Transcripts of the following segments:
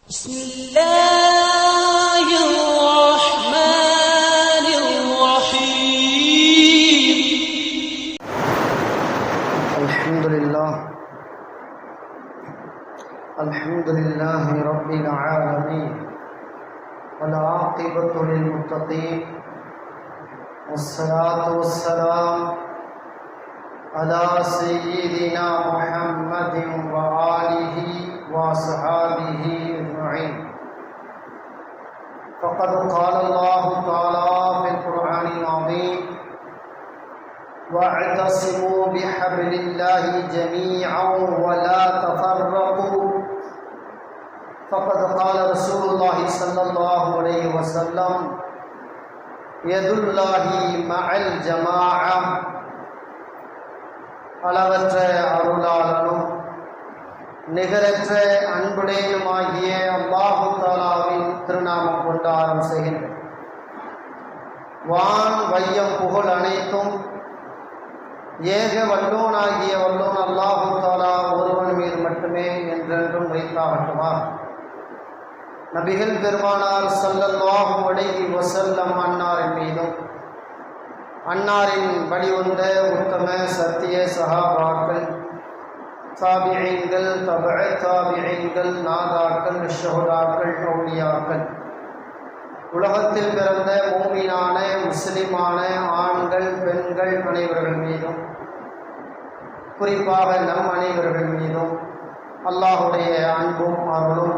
بسم الله الرحمن الرحيم الحمد لله رب العالمين والعاقبة للمتقين والصلاة والسلام على سيدنا محمد وآله وصحابه أجمعين. فقد قال الله تعالى في القرآن العظيم: واعتصموا بحبل الله جميعا ولا تفرقوا. فقد قال رسول الله صلى الله عليه وسلم: يد الله مع الجماعة. அளவற்ற அருளாளனும் நிகரற்ற அன்புடையனுமாகிய அல்லாஹு தஆலாவின் திருநாமம் கொண்டு ஆரம்பம் செய்கின்றேன். வான் வையம் புகழ் அனைத்தும் ஏக வல்லோனாகிய வல்லோன் அல்லாஹு தஆலா ஒருவன் மீது மட்டுமே என்றென்றும் வைத்தாகட்டுமா. நபிகள் பெருமானார் ஸல்லல்லாஹு அலைஹி வஸல்லம் அன்னாரின் மீதும் அன்னாரின் வழிவந்த உத்தம சத்திய சஹாபாக்கள், தாபிஈன்கள், தபஅ தாபிஈன்கள், நாதாக்கள், ஷுஹதாக்கள், அவுலியாக்கள், உலகத்தில் பிறந்த மூமினான முஸ்லிமான ஆண்கள் பெண்கள் அனைவர்கள் மீதும், குறிப்பாக நம் அனைவர்கள் மீதும் அல்லாஹுடைய அன்பும் அருளும்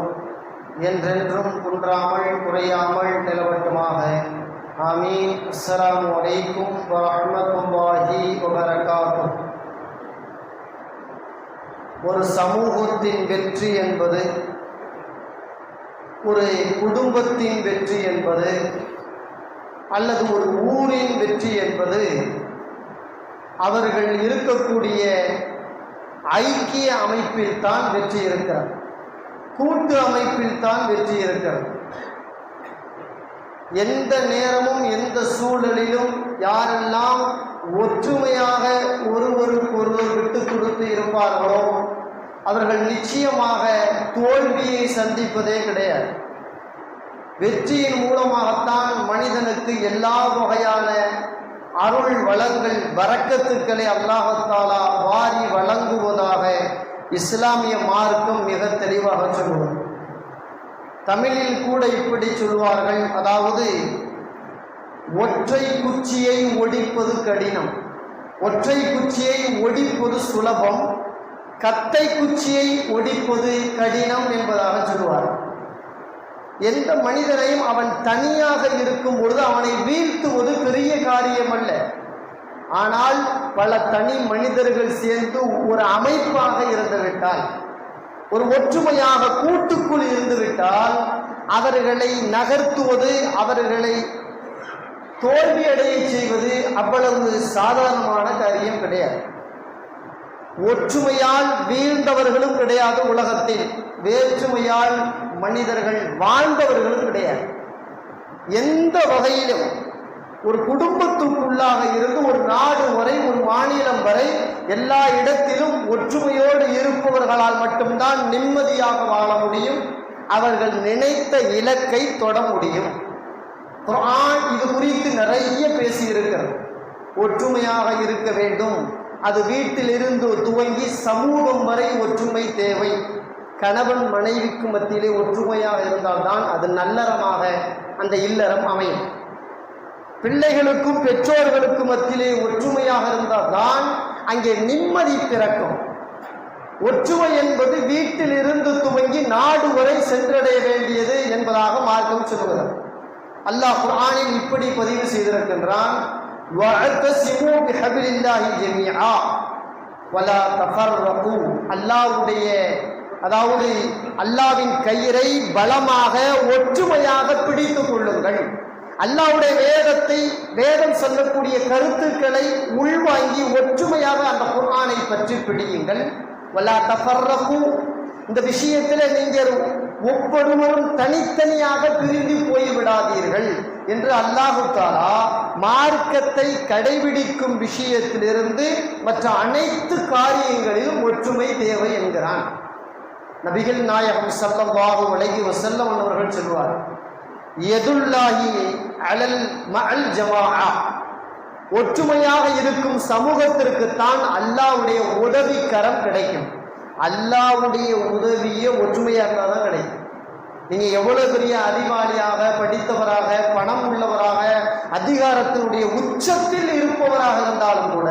என்றென்றும் குன்றாமல் குறையாமல் நிலவட்டுமாக. ஆமீன். அஸ்ஸலாமு அலைக்கும் வரஹ்மத்துல்லாஹி வபரகாத்துஹ். ஒரு சமூகத்தின் வெற்றி என்பது, ஒரு குடும்பத்தின் வெற்றி என்பது, அல்லது ஒரு ஊரின் வெற்றி என்பது அவர்கள் இருக்கக்கூடிய ஐக்கிய அமைப்பில் தான் வெற்றி இருக்கிறது, கூட்டு அமைப்பில் தான் வெற்றி இருக்கிறது. எந்த நேரமும் எந்த சூழலிலும் யாரெல்லாம் ஒற்றுமையாக ஒருவருக்கு ஒருவர் விட்டு கொடுத்து இருப்பார்களோ அவர்கள் நிச்சயமாக தோல்வியை சந்திப்பதே கிடையாது. வெற்றியின் மூலமாகத்தான் மனிதனுக்கு எல்லா வகையான அருள் வளங்கள் பரக்கத்துக்களை அல்லாஹ் தஆலா வாரி வழங்குவதாக இஸ்லாமிய மார்க்கம் மிக தெளிவாக சொல்லுவது. தமிழில் கூட இப்படி சொல்வார்கள், அதாவது ஒற்றை குச்சியை ஒடிப்பது கடினம், ஒற்றை குச்சியை ஒடிப்பது சுலபம், கத்தை குச்சியை ஒடிப்பது கடினம் என்பதாக சொல்வார்கள். எந்த மனிதனையும் அவன் தனியாக இருக்கும் பொழுது அவனை வீழ்த்துவது பெரிய காரியம் அல்ல. ஆனால் பல தனி மனிதர்கள் சேர்ந்து ஒரு அமைப்பாக இருந்துவிட்டால், ஒரு ஒற்றுமையாக கூட்டுக்குள் இருந்துவிட்டால் அவர்களை நகர்த்துவது, அவர்களை தோல்வியடைய செய்வது அவ்வளவு சாதாரணமான காரியம் கிடையாது. ஒற்றுமையால் வீழ்ந்தவர்களும் கிடையாது உலகத்தில், வேற்றுமையால் மனிதர்கள் வாழ்ந்தவர்களும் கிடையாது. எந்த வகையிலும் ஒரு குடும்பத்துக்குள்ளாக இருந்து ஒரு நாடு வரை, ஒரு மாநிலம் வரை எல்லா இடத்திலும் ஒற்றுமையோடு இருப்பவர்களால் மட்டும்தான் நிம்மதியாக வாழ முடியும், அவர்கள் நினைத்த இலக்கை தொட முடியும். குர்ஆன் இது குறித்து நிறைய பேசியிருக்கிறது. ஒற்றுமையாக இருக்க வேண்டும், அது வீட்டிலிருந்து துவங்கி சமூகம் வரை ஒற்றுமை தேவை. கணவன் மனைவிக்கு மத்தியிலே ஒற்றுமையாக இருந்தால்தான் அது நல்லறமாக அந்த இல்லறம் அமையும். பிள்ளைகளுக்கும் பெற்றோர்களுக்கும் மத்தியிலே ஒற்றுமையாக இருந்தால்தான் அங்கே நிம்மதி பிறக்கும். ஒற்றுமை என்பது வீட்டில் இருந்து துவங்கி நாடு வரை சென்றடைய வேண்டியது என்பதாக மார்க்கம் சொல்கிறது. அல்லாஹ் குர்ஆனில் இப்படி பதிவு செய்திருக்கின்றான்: வஅத்தஸிமூ பிஹப்லில்லாஹி ஜமீஆ வலா தஃபர்ரகு. அல்லாஹ்வுடைய, அதாவது அல்லாஹ்வின் கயிறை பலமாக ஒற்றுமையாக பிடித்துக் கொள்ளுங்கள். அல்லாஹ்வுடைய வேதத்தை, வேதம் சொல்லக்கூடிய கருத்துக்களை உள்வாங்கி ஒற்றுமையாக அந்த குர்ஆனை பற்றி பிடியுங்கள். வலா தஃபர்ரகு. இந்த விஷயத்தில் நீங்கள் ஒவ்வொருவரும் தனித்தனியாக பிரிந்து போய்விடாதீர்கள் என்று அல்லாஹ் தஆலா மார்க்கத்தை கடைபிடிக்கும் விஷயத்திலிருந்து மற்ற அனைத்து காரியங்களிலும் ஒற்றுமை தேவை என்கிறான். நபிகள் நாயகம் ஸல்லல்லாஹு அலைஹி வஸல்லம் அவர்கள் சொல்வார், யதுல்லாஹி அலல் மஅல் ஜமாஅ, ஒற்றுமையாக இருக்கும் சமூகத்திற்கு தான் அல்லாஹ்வுடைய உதவி கரம் கிடைக்கும். அல்லாஹ்வுடைய உதவியே ஒற்றுமையாக இருந்தால் தான் கிடைக்கும். நீங்க எவ்வளவு பெரிய அறிவாளியாக, படித்தவராக, பணம் உள்ளவராக, அதிகாரத்தினுடைய உச்சத்தில் இருப்பவராக இருந்தாலும் கூட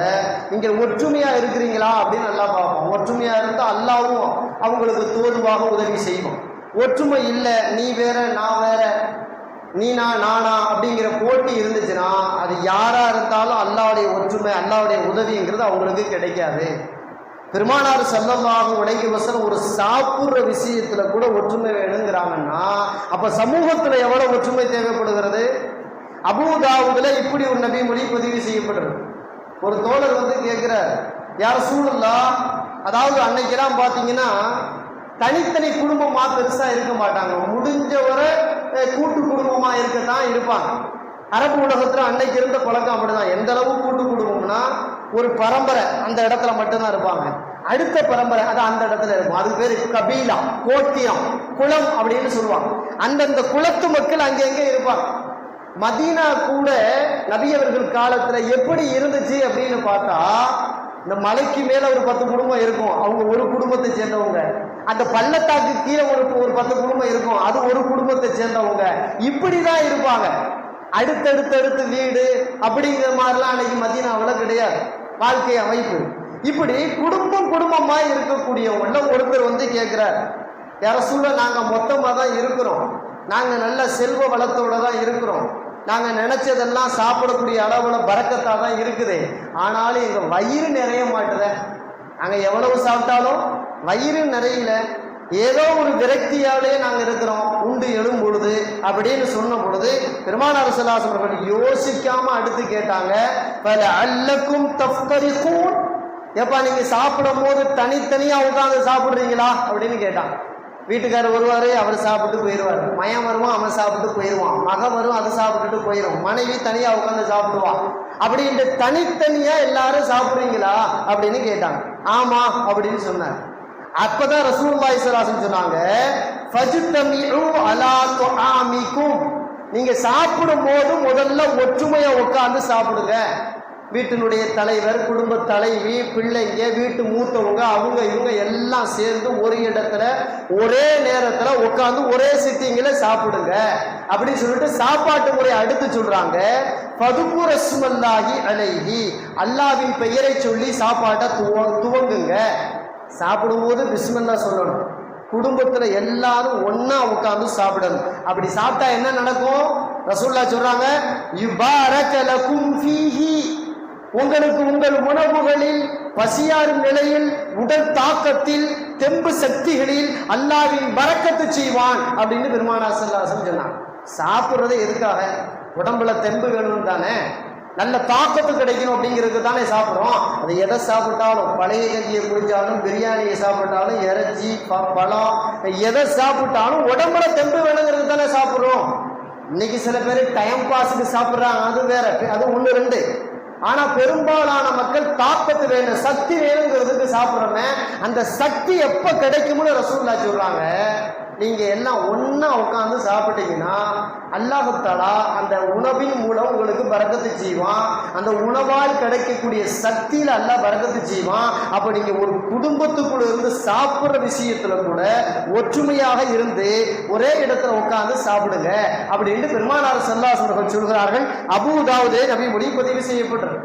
நீங்கள் ஒற்றுமையா இருக்கிறீங்களா அப்படின்னு நல்லா பார்ப்போம். ஒற்றுமையா இருந்தால் அல்லாஹ்வும் அவங்களுக்கு தோதுவாக உதவி செய்வோம். ஒற்றுமை இல்லை, நீ வேற நான் வேற, நீனா நானா அப்படிங்கிற போட்டி இருந்துச்சுன்னா அது யாரா இருந்தாலும் அல்லாஹ்வுடைய ஒற்றுமை, அல்லாஹ்வுடைய உதவிங்கிறது அவங்களுக்கு கிடைக்காது. பெருமானார் ஸல்லல்லாஹு அலைஹி வஸல்லம் ஒரு சாப்பிட்ற விஷயத்துல கூட ஒற்றுமை வேணுங்கிறாங்கன்னா அப்ப சமூகத்துல எவ்வளவு ஒற்றுமை தேவைப்படுகிறது. அபூ தாவூதுல இப்படி ஒரு நபி மொழி பதிவு செய்யப்படுறது. ஒரு தோழர் வந்து கேட்கிறார், யா ரசூலுல்லாஹ், அதாவது அன்னைக்கெல்லாம் பாத்தீங்கன்னா தனித்தனி குடும்பமா பெருசா இருக்க மாட்டாங்க, முடிஞ்சவரை கூட்டு குடும்பமா இருக்கத்தான் இருப்பாங்க. அரபு உலகத்துல அன்னைக்கு இருந்த பழக்கம் அப்படிதான். எந்த அளவு கூட்டு குடும்பம்னா ஒரு பரம்பரை அந்த இடத்துல மட்டும்தான் இருப்பாங்க, அடுத்த பரம்பரை அது அந்த இடத்துல இருக்கும். அது பேரு கபீலா, கோத்திரம், குலம் அப்படின்னு சொல்லுவாங்க. அந்தந்த குலத்து மக்கள் அங்கங்க இருப்பாங்க. மதீனா கூட நபி அவர்கள் காலத்துல எப்படி இருந்துச்சு அப்படின்னு பார்த்தா, இந்த மலைக்கு மேல ஒரு 10 குடும்பம் இருக்கும், அவங்க ஒரு குடும்பத்தை சேர்ந்தவங்க. அந்த பள்ளத்தாக்கு கீழே ஒரு 10 குடும்பம் இருக்கும், அது ஒரு குடும்பத்தை சேர்ந்தவங்க. இப்படிதான் இருப்பாங்க. அடுத்தடுத்து வீடு அப்படிங்கிற மாதிரிலாம் அன்னைக்கு மதீனாவுல கிடையாது வாழ்க்கை அமைப்பு. இப்படி குடும்பமா இருக்கக்கூடியவங்கள ஒருத்தர் வந்து கேட்கிறார், யார சூழல் நாங்க மொத்தமா தான் இருக்கிறோம், நாங்க நல்ல செல்வ வளத்தோட தான் இருக்கிறோம், நாங்க நினைச்சதெல்லாம் சாப்பிடக்கூடிய அளவுல பரக்கத்தா தான் இருக்குது, ஆனாலும் எங்க வயிறு நிறைய மாட்டுத, நாங்க எவ்வளவு சாப்பிட்டாலும் வயிறு நிறையல, ஏதோ ஒரு விரக்தியாலே நாங்க இருக்கிறோம், உண்டு எழும் பொழுது அப்படின்னு சொன்ன பொழுது பெருமானார் ஸல்லல்லாஹு அலைஹி வஸல்லம் அவர்கள் யோசிக்காம அடுத்து கேட்டாங்க, பல அல்லக்கும் தஃப்தரிகூன், எப்பா நீங்க சாப்பிடும் போது தனித்தனியா உட்கார்ந்து சாப்பிடுறீங்களா அப்படின்னு கேட்டாங்க. வீட்டுக்காரர் வருவாரு, அவர் சாப்பிட்டு போயிடுவார், மயம் வருவான், அவன் சாப்பிட்டு போயிடுவான், மகன் வரும், அதை சாப்பிட்டுட்டு போயிடும், மனைவி தனியா உட்காந்து சாப்பிடுவான், அப்படின்ட்டு தனித்தனியா எல்லாரும் சாப்பிடுறீங்களா அப்படின்னு கேட்டாங்க. ஆமா அப்படின்னு சொன்னார். அப்பதான் ரசூலுல்லாஹி ஸல்லல்லாஹு அலைஹி வஸல்லம் சொன்னாங்க, ஃபஜ்தமிஉ அலா துஆமிக்கும், நீங்க சாப்பிடும் போது முதல்ல ஒற்றுமையா உட்கார்ந்து சாப்பிடுங்க. வீட்டினுடைய தலைவர், குடும்ப தலைவி, பிள்ளைங்க, வீட்டு மூத்தவங்க, அவங்க இவங்க எல்லாம் சேர்ந்து ஒரு இடத்துல ஒரே நேரத்துல உட்கார்ந்து ஒரே சிட்டிங்ல சாப்பிடுங்க அப்படின்னு சொல்லிட்டு சாப்பாட்டு முறை அடுத்து சொல்றாங்க. ஃபதுகு ரஸ்மல்லாஹி அலைஹி, அல்லாஹ்வின் பெயரை சொல்லி சாப்பாட்டை துவங்குங்க. சாப்பிடும்போது பிஸ்மில்லா சொல்லணும். குடும்பத்துல எல்லாரும் ஒன்னா உட்கார்ந்து சாப்பிடணும். அப்படி சாப்பிட்டா என்ன நடக்கும்? ரசூலுல்லாஹ் சொல்றாங்க, யுபாரக லகும் ஃபீஹி, உங்களுக்கு உங்கள் உணவுகளில், பசியாறும் நிலையில், உடல் தாக்கத்தில், தெம்பு சக்திகளில் அல்லாஹ்வின் பரக்கத்து செய்வான் அப்படின்னு பெருமானார் ஸல்லல்லாஹு அலைஹி வஸல்லம் சொன்னாங்க. சாப்பிடுறது எதுக்காக? உடம்புல தெம்பு வேணும் தானே, நல்ல தாக்கத்து கிடைக்கணும் அப்படிங்கிறதுக்கு தானே சாப்பிட்றோம். அது எதை சாப்பிட்டாலும், பழைய கஞ்சியை குடிச்சாலும், பிரியாணியை சாப்பிட்டாலும், இறைச்சி பழம் எதை சாப்பிட்டாலும் உடம்புல தெம்பு வேணுங்கிறது தானே சாப்பிட்றோம். இன்னைக்கு சில பேர் டைம் பாஸுக்கு சாப்பிட்றாங்க, அது வேற, அது 1 2. ஆனா பெரும்பாலான மக்கள் தாக்கத்து வேணும், சக்தி வேணுங்கிறதுக்கு சாப்பிட்றோமே. அந்த சக்தி எப்ப கிடைக்கும்னு ரசூலுல்லாஹ் சொல்றாங்க, நீங்க எல்லாம் ஒன்னா உட்கார்ந்து சாப்பிட்டீங்கன்னா அல்லாஹ் தஆலா அந்த உணவின் மூலம் உங்களுக்கு பரக்கத்து செய்வான். அந்த உணவால் கிடைக்கக்கூடிய சக்தியில அல்லாஹ் பரக்கத்து செய்வான். அப்ப நீங்க ஒரு குடும்பத்துக்குள்ள இருந்து சாப்பிடுற விஷயத்துல கூட ஒற்றுமையாக இருந்து ஒரே இடத்துல உட்கார்ந்து சாப்பிடுங்க அப்படின்னு பெருமானார் ஸல்லல்லாஹு அலைஹி வஸல்லம் சொல்கிறார்கள். அபூ தாவூதே நபி மொழி பதிவு செய்யப்பட்டது.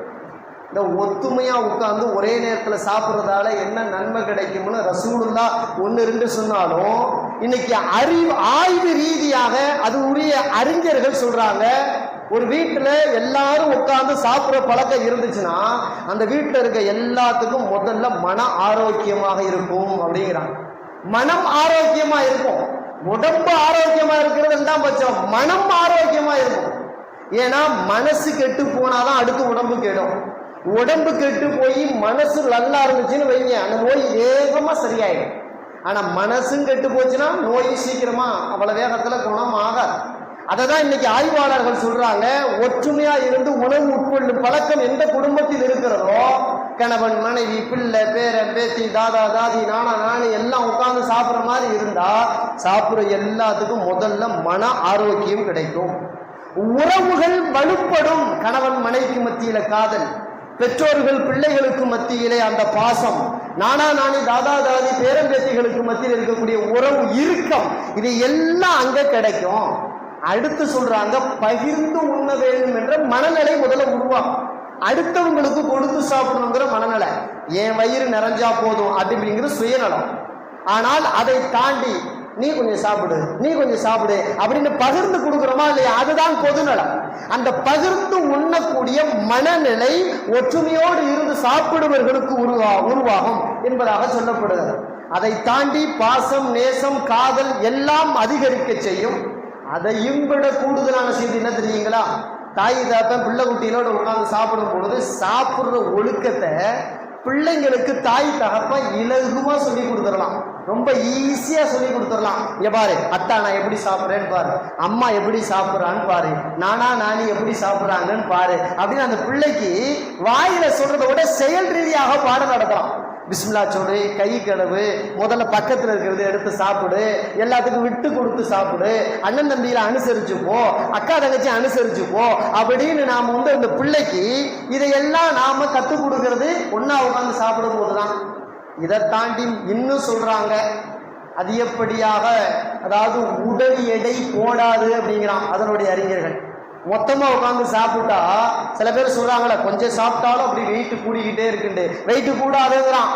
இந்த ஒத்துமையா உட்கார்ந்து ஒரே நேரத்துல சாப்பிடுறதால என்ன நன்மை கிடைக்கும்னு ரசூலுல்லாஹ் 1 2 சொன்னாலும், இன்னைக்கு ஆய்வு ரீதியாக அது உரிய அறிஞர்கள் சொல்றாங்க, ஒரு வீட்டுல எல்லாரும் உட்கார்ந்து சாப்பிடுற பழக்கம் இருந்துச்சுன்னா அந்த வீட்டுல இருக்க எல்லாத்துக்கும் முதல்ல மன ஆரோக்கியமாக இருக்கும் அப்படிங்கிறாங்க. மனம் ஆரோக்கியமா இருக்கும். உடம்பு ஆரோக்கியமா இருக்கிறது 2ஆம் பட்சம், மனம் ஆரோக்கியமா இருக்கும். ஏன்னா மனசு கெட்டு போனாதான் அடுத்து உடம்பு கெடும். உடம்பு கெட்டு போய் மனசு நல்லா இருந்துச்சுன்னு வைங்க, அந்த நோய் வேகமா சரியாயிடும். ஆனா மனசும் கெட்டு போச்சுன்னா நோய் சீக்கிரமா அவ்வளவு வேகத்துல குணம் ஆகாது. அததான் இன்னைக்கு ஆய்வாளர்கள் சொல்றாங்க, ஒற்றுமையா இருந்து உணவு உட்கொள்ளும் பழக்கம் எந்த குடும்பத்தில் இருக்கிறதோ கணவன் மனைவி பிள்ளை பேரன் பேத்தி தாதா தாதி நானா நானி எல்லாம் உட்கார்ந்து சாப்பிட்ற மாதிரி இருந்தா சாப்பிட்ற எல்லாத்துக்கும் முதல்ல மன ஆரோக்கியம் கிடைக்கும். உறவுகள் வலுப்படும். கணவன் மனைவிக்கு மத்தியில காதல், பெற்றோர்கள் பிள்ளைகளுக்கு மத்தியிலே அந்த பாசம், நானா நானி தாதா தாதி பேரம்பேத்திகளுக்கு மத்தியில் இருக்கக்கூடிய உறவு இறுக்கம், இது எல்லாம் அங்க கிடைக்கும். அடுத்து சொல்றாங்க பகிர்ந்து உண்ண வேண்டும் என்ற மனநிலை முதல்ல உருவாகும். அடுத்தவங்களுக்கு கொடுத்து சாப்பிடணுங்கிற மனநிலை, என் வயிறு நிறைஞ்சா போதும் அப்படிங்கிற சுயநலம். ஆனால் அதை தாண்டி நீ கொஞ்சம் சாப்பிடு, நீ கொஞ்சம் சாப்பிடு அப்படின்னு பகிர்ந்து கொடுக்குறோமா இல்லையா, அதுதான் பொதுநலம். அந்த பகிர்ந்து உண்ணக்கூடிய மனநிலை ஒற்றுமையோடு இருந்து சாப்பிடுவர்களுக்கு உருவாகும் என்பதாக சொல்லப்படுகிறது. அதை தாண்டி பாசம், நேசம், காதல் எல்லாம் அதிகரிக்க செய்யும். அதையும் விட கூடுதலான செய்தி என்ன தெரியுங்களா? தாய் தாத்தா பிள்ளை குட்டிகளோட உட்கார்ந்து சாப்பிடும் பொழுது சாப்பிடுற ஒழுக்கத்தை பிள்ளைங்களுக்கு தாய் தகப்பா இலகுமா சொல்லி கொடுத்துடலாம், ரொம்ப ஈஸியா சொல்லி கொடுத்துடலாம். இங்க பாரு, அத்தா நான் எப்படி சாப்பிட்றேன்னு பாரு, அம்மா எப்படி சாப்பிட்றான்னு பாரு, நானா நானி எப்படி சாப்பிட்றாங்கன்னு பாரு அப்படின்னு அந்த பிள்ளைக்கு வாயில சொல்றதை விட செயல் ரீதியாக பாடம் நடத்தலாம். பிஸ்மில்லா சொல்லு, கை கழுவு, முதல்ல பக்கத்தில் இருக்கிறது எடுத்து சாப்பிடு, எல்லாத்துக்கும் விட்டு கொடுத்து சாப்பிடு, அண்ணன் தம்பியில அனுசரிச்சு போ, அக்கா தங்கச்சி அனுசரிச்சு போ அப்படின்னு நாம அந்த பிள்ளைக்கு இதையெல்லாம் நாம கற்றுக் கொடுக்கறது ஒன்னா உட்காந்து சாப்பிடும் போதுதான். இதை தாண்டி இன்னும் சொல்றாங்க, அதிகப்படியாக அதாவது உடல் எடை போடாது அப்படிங்கிறான் அதனுடைய அறிஞர்கள். மொத்தமா உட்காந்து சாப்பிட்டா சில பேர் சொல்றாங்களே கொஞ்சம் சாப்பிட்டாலும் அப்படி வெயிட் கூடிக்கிட்டே இருக்குண்டு, வெயிட் கூடாதுங்கிறான்.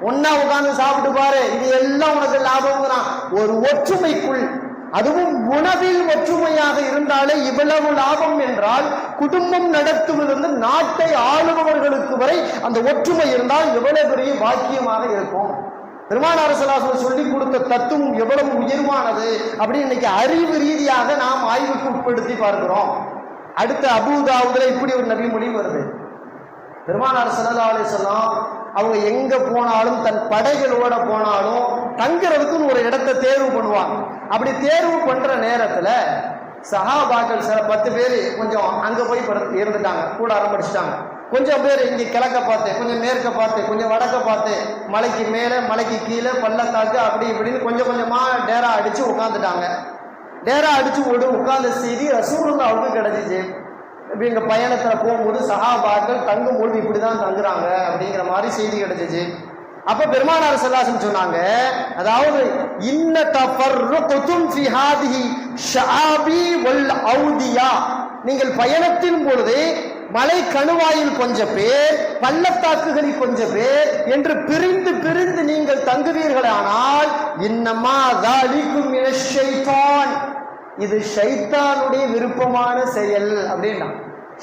ஒன்னா உட்காந்து சாப்பிட்டு பாரு, இது எல்லாம் உனக்கு லாபம்ங்கிறான். ஒரு ஒற்றுமைக்குள், அதுவும் உணவில் ஒற்றுமையாக இருந்தாலே இவ்வளவு லாபம் என்றால், குடும்பம் நடத்துவதிலிருந்து நாட்டை ஆளுபவர்களுக்கு வரை அந்த ஒற்றுமை இருந்தால் எவ்வளவு பெரிய பாக்கியமாக இருக்கும். பெருமானார் ஸல்லல்லாஹு அலைஹி வஸல்லம் சொல்லி கொடுத்த தத்துவம் எவ்வளவு உயர்வானது அப்படின்னு இன்னைக்கு அறிவு ரீதியாக நாம் ஆய்வுக்கு உட்படுத்தி பார்க்கிறோம். அடுத்த அபூதாவுதுல இப்படி ஒரு நபி மொழி வருது. பெருமானார் ஸல்லல்லாஹு அலைஹி வஸல்லம் அவங்க எங்க போனாலும் தன் படைகளோட போனாலும் தங்குறதுக்குன்னு ஒரு இடத்தை தேர்வு பண்ணுவாங்க. அப்படி தேர்வு பண்ற நேரத்துல சஹாபாக்கள் சில 10 பேர் கொஞ்சம் அங்க போய் இருந்துட்டாங்க, கூட ஆரம்பிச்சுட்டாங்க. கொஞ்சம் பேர் இங்க கிழக்க பார்த்து, கொஞ்சம் மேற்க பார்த்து, கொஞ்சம் வடக்க பார்த்து, மலைக்கு மேலே மலைக்கு கீழே பள்ளத்தாக்கு அப்படி இப்படின்னு கொஞ்சம் கொஞ்சமா டேரா அடிச்சு உட்காந்துட்டாங்க. டேரா அடிச்சு உட்கார்ந்த செய்தி ரசூலுல்லாஹ்வுக்கு கிடைச்சிச்சு. இப்படி எங்க பயணத்துல போகும்போது சஹாபாக்கள் தங்கும் பொழுது இப்படிதான் தங்குறாங்க அப்படிங்கிற மாதிரி செய்தி கிடைச்சிச்சு. அப்ப பெருமானார் ஸல்லல்லாஹு அலைஹி வஸல்லம் சொன்னாங்க, அதாவது இன்ன தஃபர்ருகுதும் ஃபி ஹாதிஹி ஷஆபி வல் அவுதியா, நீங்கள் பயணத்தின் பொழுது மலை கணுவாயில் கொஞ்சம் பேர், பள்ளத்தாக்குகளில் கொஞ்சம் பேர் என்று பிரிந்து பிரிந்து நீங்கள் தங்குவீர்களானால் இன்னமா தாலிக்கும் மினஷ் ஷைத்தான், இது ஷைத்தானுடைய விருப்பமான செயல் அப்படின்னா.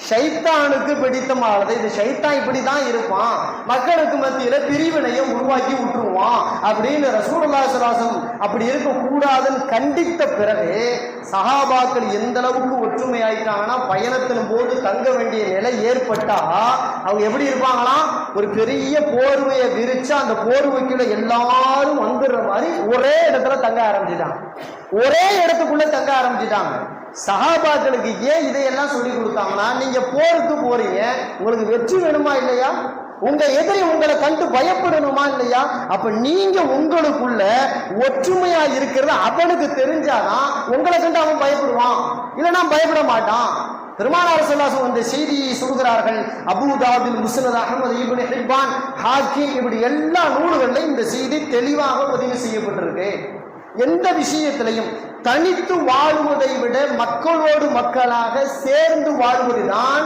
ஷைத்தானுக்கு பிடித்தமானது இது. ஷைத்தான் இப்படிதான் இருப்பான், மக்களுக்கு மத்தியில பிரிவினையை உருவாக்கி விட்டுருவான் அப்படின்னு ரசூலுல்லாஹி ஸல்லல்லாஹு அலைஹி வஸல்லம் அப்படி இருக்க கூடாதுன்னு கண்டித்த பிறகு சஹாபாக்கள் எந்த அளவுக்கு ஒற்றுமை ஆயிட்டாங்கன்னா, பயணத்தின் போது தங்க வேண்டிய நிலை ஏற்பட்டா அவங்க எப்படி இருப்பாங்களாம், ஒரு பெரிய போர்வையை விரிச்சா அந்த போர்வைக்குள்ள எல்லாரும் வந்துடுற மாதிரி ஒரே இடத்துல தங்க ஆரம்பிச்சுட்டாங்க, ஒரே இடத்துக்குள்ள தங்க ஆரம்பிச்சுட்டாங்க. சஹாபாக்களுக்கு ஏன் இதையெல்லாம் சொல்லி கொடுத்தாங்கன்னா, நீங்க போருக்கு போறீங்க, உங்களுக்கு வெற்றி வேணுமா இல்லையா, உங்க எதிரி உங்களை கண்டு பயப்படணுமா இல்லையா, அப்ப நீங்க உங்களுக்குள்ள ஒற்றுமையா இருக்கிறது அவனுக்கு தெரிஞ்சாதான் உங்களை கண்டு அவன் பயப்படுவான், இல்லைன்னா பயப்பட மாட்டான். பெருமானார் ஸல்லல்லாஹு அலைஹி வஸல்லம் இந்த செய்தியை சொல்கிறார்கள். அபூதாபில், முஸ்னத் அஹ்மத், இப்னு ஹிப்பான், ஹாக்கிம் இப்படி எல்லா நூல்களிலும் இந்த செய்தி தெளிவாக பதிவு செய்யப்பட்டிருக்கு. எந்த விஷயத்திலையும் தனித்து வாழ்வதை விட மக்களோடு மக்களாக சேர்ந்து வாழ்வதுதான்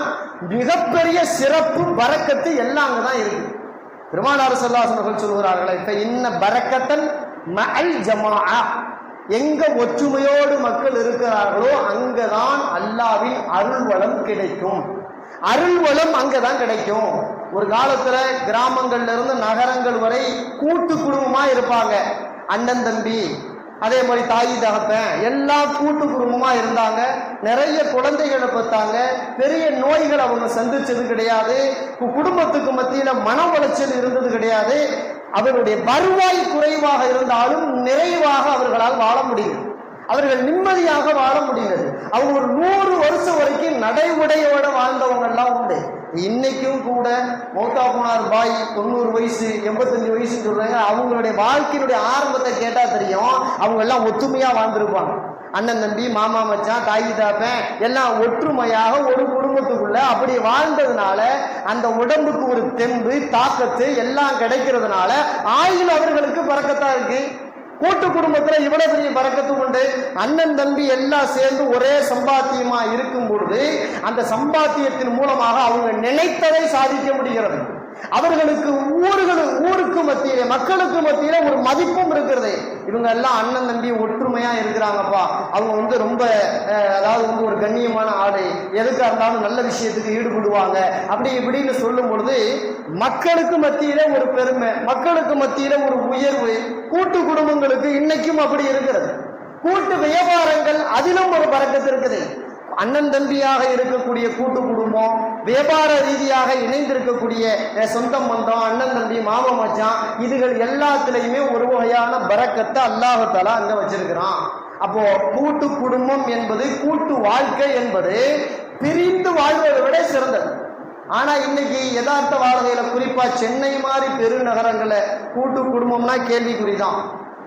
மிகப்பெரிய சிறப்பு, பரக்கத்து எல்லாம் அங்கதான் இருக்கு. பெருமானார் ஸல்லல்லாஹு அலைஹி வஸல்லம் சொல்கிறார்கள், இப்ப இன்ன பரக்கத்தன் மஅல் ஜமாஅ, எங்க ஒற்றுமையோடு மக்கள் இருக்கிறார்களோ அங்கதான் அல்லாஹ்வின் அருள்வளம் கிடைக்கும். அருள்வளம் அங்கதான் கிடைக்கும். ஒரு காலத்துல கிராமங்கள்ல இருந்து நகரங்கள் வரை கூட்டு குடும்பமா இருப்பாங்க, அண்ணன் தம்பி, அதே மாதிரி தாய் தகப்பன் எல்லாம் கூட்டு குடும்பமா இருந்தாங்க. நிறைய குழந்தைகளை பார்த்தாங்க. பெரிய நோய்கள் அவங்க சந்திச்சது கிடையாது. குடும்பத்துக்கு மத்தியில மன உளைச்சல் இருந்தது கிடையாது. அவருடைய வருவாய் குறைவாக இருந்தாலும் நிறைவாக அவர்களால் வாழ முடியும், அவர்கள் நிம்மதியாக வாழ முடிகிறது. அவங்க ஒரு 100 வருஷம் வரைக்கும் நடைமுறையோட வாழ்ந்தவங்க எல்லாம் உண்டு. இன்னைக்கும் கூட மௌத்தா போனார் பாய் 90 வயசு 85 வயசுன்னு சொல்றாங்க. அவங்களுடைய வாழ்க்கையினுடைய ஆரம்பத்தை கேட்டா தெரியும், அவங்க எல்லாம் ஒத்துமையா வாழ்ந்திருப்பாங்க. அண்ணன் தம்பி மாமா மச்சான் தாய் தாப்பன் எல்லாம் ஒற்றுமையாக ஒரு குடும்பத்துக்குள்ள அப்படி வாழ்ந்ததுனால அந்த உடம்புக்கு ஒரு தெம்பு தாக்கத்து எல்லாம் கிடைக்கிறதுனால ஆயுள் அவர்களுக்கு பறக்கத்தா இருக்கு. கூட்டு குடும்பத்துல இவ்வளவு பெரிய பறக்கத்து உண்டு. அண்ணன் தம்பி எல்லாம் சேர்ந்து ஒரே சம்பாத்தியமா இருக்கும் பொழுது அந்த சம்பாத்தியத்தின் மூலமாக அவங்க நினைத்ததை சாதிக்க முடிகிறது. அவர்களுக்கு ஊருக்கு மத்தியிலே மக்களுக்கு மத்தியில ஒரு மதிப்பும் இருக்கிறது. இவங்க எல்லாம் அண்ணன் தம்பி ஒற்றுமையா இருக்கிறாங்கப்பா, அவங்க ரொம்ப அதாவது ஒரு கண்ணியமான ஆளு, எதுக்கா இருந்தாலும் நல்ல விஷயத்துக்கு ஈடுபடுவாங்க அப்படி இப்படின்னு சொல்லும் பொழுது மக்களுக்கு மத்தியில ஒரு பெருமை, மக்களுக்கு மத்தியில ஒரு உயர்வு. கூட்டு குடும்பங்களுக்கு இன்னைக்கும் அப்படி இருக்கிறது. கூட்டு வியாபாரங்கள் அதிலும் ஒரு பறக்கத்து இருக்குது. அண்ணன் தம்பியாக இருக்கக்கூடிய கூட்டு குடும்பம், வியாபார ரீதியாக இணைந்திருக்கக்கூடிய சொந்த பந்தம், அண்ணன் தம்பி மாமா மச்சான், இதுகள் எல்லாத்திலையுமே ஒரு வகையான பரக்கத்தை அல்லாஹ் தஆலா அங்க வச்சிருக்கிறான். அப்போ கூட்டு குடும்பம் என்பது, கூட்டு வாழ்க்கை என்பது பிரிந்து வாழ்வதை விட சிறந்தது. ஆனா இன்னைக்கு யதார்த்த வாழ்க்கையில குறிப்பா சென்னை மாதிரி பெருநகரங்களை கூட்டு குடும்பம்னா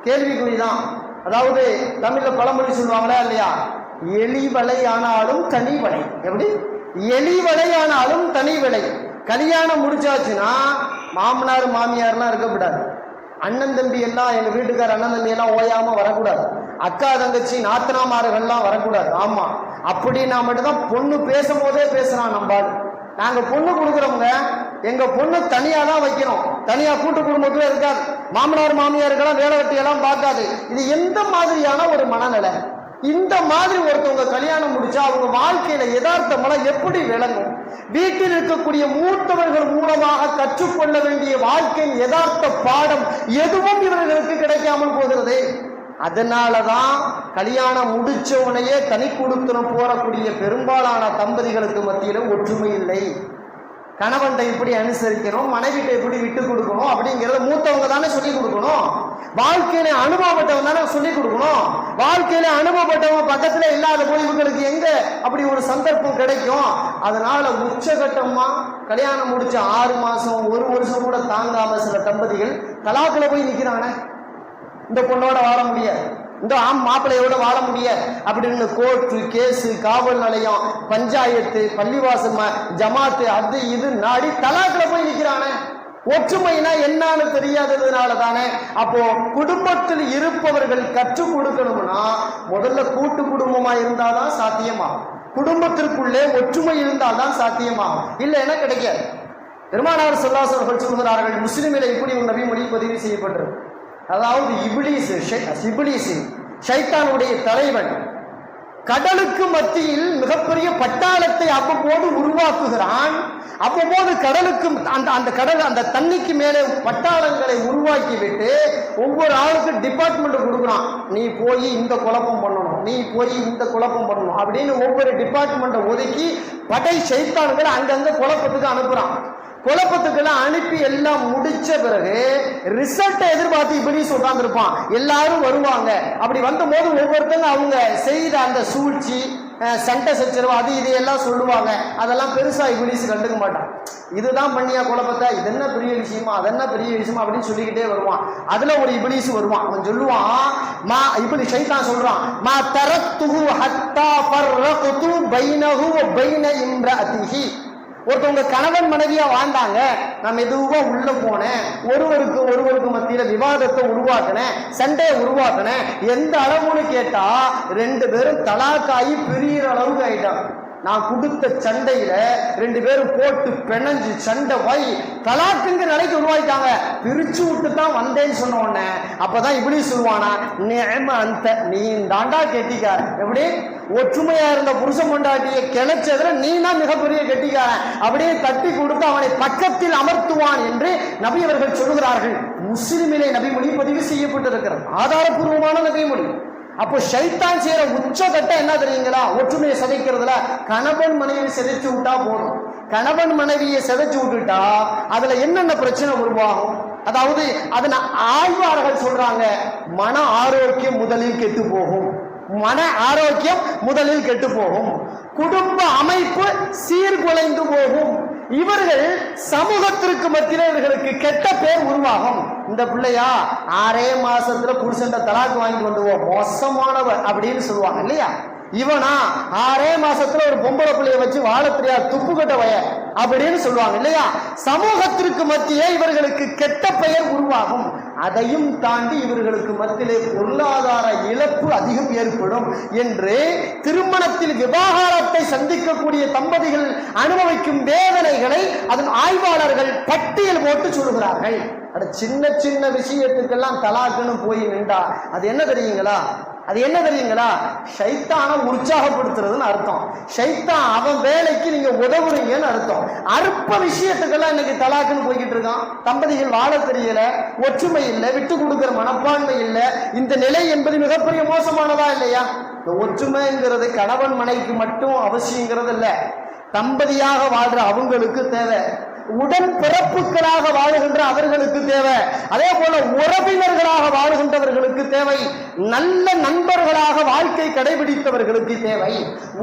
கேள்விக்குறிதான். அதாவது தமிழ்ல பழமொழி சொல்லுவாங்களா இல்லையா, எலி வலை ஆனாலும் தனி வலை. எப்படி? எலி வலை ஆனாலும் தனி விலை. கல்யாணம் முடிச்சாச்சுன்னா மாமனார் மாமியார்லாம் இருக்கக்கூடாது. அண்ணன் தம்பி எல்லாம், எங்க வீட்டுக்கார அண்ணன் தம்பி எல்லாம் ஓயாம வரக்கூடாது. அக்கா தங்கச்சி நாத்தனாமார்கள்லாம் வரக்கூடாது. ஆமா, அப்படின்னா மட்டும்தான் பொண்ணு பேசும்போதே பேசுறான் நம்பாடு. நாங்க பொண்ணு கொடுக்குறோங்க, எங்க பொண்ணு தனியா தான் வைக்கிறோம், தனியா கூட்டு குடும்பத்துல இருக்காது, மாமனார் மாமியாருக்கெல்லாம் வேலை வெட்டியெல்லாம் பார்க்காது. இது எந்த மாதிரியான ஒரு மனநிலை? இந்த மாதிரி ஒருத்தவங்க கல்யாணம் முடிச்சா அவங்க வாழ்க்கையில யதார்த்தமெல்லாம் எப்படி விளங்கும்? வீட்டில் இருக்கக்கூடிய மூத்தவர்கள் மூலமாக கற்றுக்கொள்ள வேண்டிய வாழ்க்கையின் யதார்த்த பாடம் எதுவும் இவர்களுக்கு கிடைக்காமல் போகிறது. அதனாலதான் கல்யாணம் முடிச்சவனையே தனி கொடுத்தனம் போறக்கூடிய பெரும்பாலான தம்பதிகளுக்கு மத்தியில ஒற்றுமை இல்லை. கணவன்கிட்ட இப்படி அனுசரிக்கணும், மனைவிட்ட இப்படி விட்டு கொடுக்கணும் அப்படிங்கிறத மூத்தவங்க தானே சொல்லி கொடுக்கணும். வாழ்க்கையில அனுபவப்பட்டவங்க தானே சொல்லி கொடுக்கணும். வாழ்க்கையில அனுபவப்பட்டவங்க பக்கத்துல இல்லாத போய் இவங்களுக்கு எங்க அப்படி ஒரு சந்தர்ப்பம் கிடைக்கும்? அதனால உச்சகட்டமா கல்யாணம் முடிச்ச 6 மாசம் 1 வருஷம் கூட தாங்காம சில தம்பதிகள் தலாக்குல போய் நிக்கிறாங்க. இந்த பொண்ணோட வாழ முடியாது, இந்த மாப்பிள்ளையோட வாழ முடியாது அப்படின்னு கோர்ட்டு கேஸு, காவல் நிலையம், பஞ்சாயத்து, பள்ளிவாசல், ஜமாத்து, அது இது நாடி தலாக்குல போய் நிக்கிறானே. ஒற்றுமைனா என்னன்னு தெரியாததுனால தானே. அப்போ குடும்பத்தில் இருப்பவர்கள் கற்றுக் கொடுக்கணும்னா முதல்ல கூட்டு குடும்பமா இருந்தால்தான் சாத்தியமாகும். குடும்பத்திற்குள்ளே ஒற்றுமை இருந்தால்தான் சாத்தியமாகும், இல்லைன்னா கிடைக்காது. பெருமானார் ஸல்லல்லாஹு அலைஹி வஸல்லம் சொல்கிறார்கள், முஸ்லிமில இப்படி ஒரு நபி மொழி பதிவு செய்யப்பட்டிருக்கு. அதாவது இப்லீஸ் ஷைத்தானுடைய தலைவன் கடலுக்கு மத்தியில் மிகப்பெரிய பட்டாளத்தை அவ்வப்போது உருவாக்குகிறான். அவ்வப்போது கடலுக்கு அந்த கடல் அந்த தண்ணிக்கு மேலே பட்டாளங்களை உருவாக்கி விட்டு ஒவ்வொரு ஆளுக்கு டிபார்ட்மெண்ட் கொடுக்குறான். நீ போய் இந்த குழப்பம் பண்ணணும், நீ போய் இந்த குழப்பம் பண்ணணும் அப்படின்னு ஒவ்வொரு டிபார்ட்மெண்ட்டை ஒதுக்கி படை ஷைத்தான்களை அங்கங்க குழப்பத்துக்கு அனுப்புறான். குழப்பத்துக்கெல்லாம் அனுப்பி எல்லாம் முடிச்ச பிறகு ரிசல்ட்டை எதிர்பார்த்து இப்படி சொல்றாங்க இருப்பான். எல்லாரும் வருவாங்க. அப்படி வந்த போது ஒவ்வொருத்தங்க அவங்க செய்த அந்த சூழ்ச்சி, சண்டை சச்சரவு, அது இதையெல்லாம் சொல்லுவாங்க. அதெல்லாம் பெருசா இப்லீஸ் கண்டுக்க மாட்டான். இதுதான் பண்ணியா குழப்பத்தை, இது என்ன பெரிய விஷயமா, அதென்ன பெரிய விஷயமா அப்படின்னு சொல்லிக்கிட்டே வருவான். அதுல ஒரு இப்லீஸ் வருவான். அவன் சொல்லுவான், மா இப்படி ஷைத்தான் சொல்றான், மா தரத்துஹு ஹத்தா ஃபர்ரக்து பைனஹு வ பைன இம்ரஅதிஹி. ஒருத்தவங்க கணவன் மனைவியா வாழ்ந்தாங்க, நான் மெதுவா உள்ள போனேன், ஒருவருக்கு மத்தியில விவாதத்தை உருவாக்கினேன், சண்டையை உருவாக்கினேன். எந்த அளவுன்னு கேட்டா 2 பேரும் தலாக்காயி பிரியிற அளவுக்கு ஆயிட்டாங்க. நான் கொடுத்த சண்டையில 2 பேரும் போட்டு பிணைஞ்சு சண்டை போய் தலாக்குங்க நிலைக்கு உருவாயிட்டாங்க. பிரிச்சு விட்டு தான் வந்தேன்னு சொன்ன உடனே அப்பதான் இப்படி சொல்லுவானா, அந்த நீ தாண்டா கெட்டிக்கார. எப்படி? ஒற்றுமையா இருந்த புருஷன் கொண்டாட்டிய கிளைச்சதுல நீ தான் மிகப்பெரிய கெட்டிக்காரன். அப்படியே தட்டி கொடுத்து அவனை பக்கத்தில் அமர்த்துவான் என்று நபி அவர்கள் சொல்லுகிறார்கள். முஸ்லிமிலே நபிமொழி பதிவு செய்யப்பட்டிருக்கிறது, ஆதாரபூர்வமான நபிமொழி. அப்போ ஷைத்தான் செய்யற உச்சகட்டம் என்ன தெரியுங்களா? ஒற்றுமையை சிதைக்கிறதுல கணவன் மனைவி சிதைச்சு விட்டா போதும். கணவன் மனைவியை சிதைச்சு விட்டுட்டா அதுல என்னென்ன பிரச்சனை உருவாகும்? அதாவது அதனை ஆய்வாளர்கள் சொல்றாங்க, மன ஆரோக்கியம் முதலில் கெட்டு போகும். மன ஆரோக்கியம் முதலில் கெட்டு போகும். குடும்ப அமைப்பு சீர்குலைந்து போகும். இவர்கள் சமூகத்திற்கு மத்தியில இவர்களுக்கு கெட்ட பேர் உருவாகும். இந்த பிள்ளையா 6 மாசத்துல புருஷன் தலாக்கு வாங்கி வந்துவோம், மோசமானவர் அப்படின்னு சொல்லுவாங்க இல்லையா. இவனா 6 மாசத்துல ஒரு பொம்பளை பிள்ளைய வச்சு வாழ தெரியாது, துப்பு கட்ட வய அப்படின்னு சொல்லுவாங்க இல்லையா. சமூகத்திற்கு மத்தியே இவர்களுக்கு கெட்ட பெயர் உருவாகும். அதையும் தாண்டி இவர்களுக்கு மத்தியிலே பொருளாதார இழப்பு அதிகம் ஏற்படும் என்று திருமணத்தில் விவாகரத்தை சந்திக்கக்கூடிய தம்பதிகள் அனுபவிக்கும் வேதனைகளை அதன் ஆய்வாளர்கள் பட்டியல் போட்டு சொல்லுகிறார்கள். சின்ன சின்ன விஷயத்துக்கெல்லாம் தலாக்குன்னு போய் நின்றா அது என்ன தெரியுங்களா? அது என்ன தெரியுங்களா? ஷைத்தானை உற்சாகப்படுத்துறதுன்னு அர்த்தம். ஷைத்தான் அவன் வேலைக்கு நீங்க உதவுறீங்கன்னு அர்த்தம். அற்ப விஷயத்துக்கெல்லாம் இன்னைக்கு தலாக்குன்னு போய்கிட்டு இருக்கான். தம்பதிகள் வாழ தெரியல, ஒற்றுமை இல்லை, விட்டு கொடுக்கிற மனப்பான்மை இல்லை. இந்த நிலை என்பது மிகப்பெரிய மோசமானதா இல்லையா? இந்த ஒற்றுமைங்கிறது கணவன் மனைவிக்கு மட்டும் அவசியங்கிறது இல்லை, தம்பதியாக வாழ்ற அவங்களுக்கு தேவை, உடன் பிறப்புகளாக வாழுகின்ற அவர்களுக்கு தேவை, அதே போல உறவினர்களாக வாழுகின்றவர்களுக்கு தேவை, நல்ல நண்பர்களாக வாழ்க்கை கடைபிடித்தவர்களுக்கு தேவை.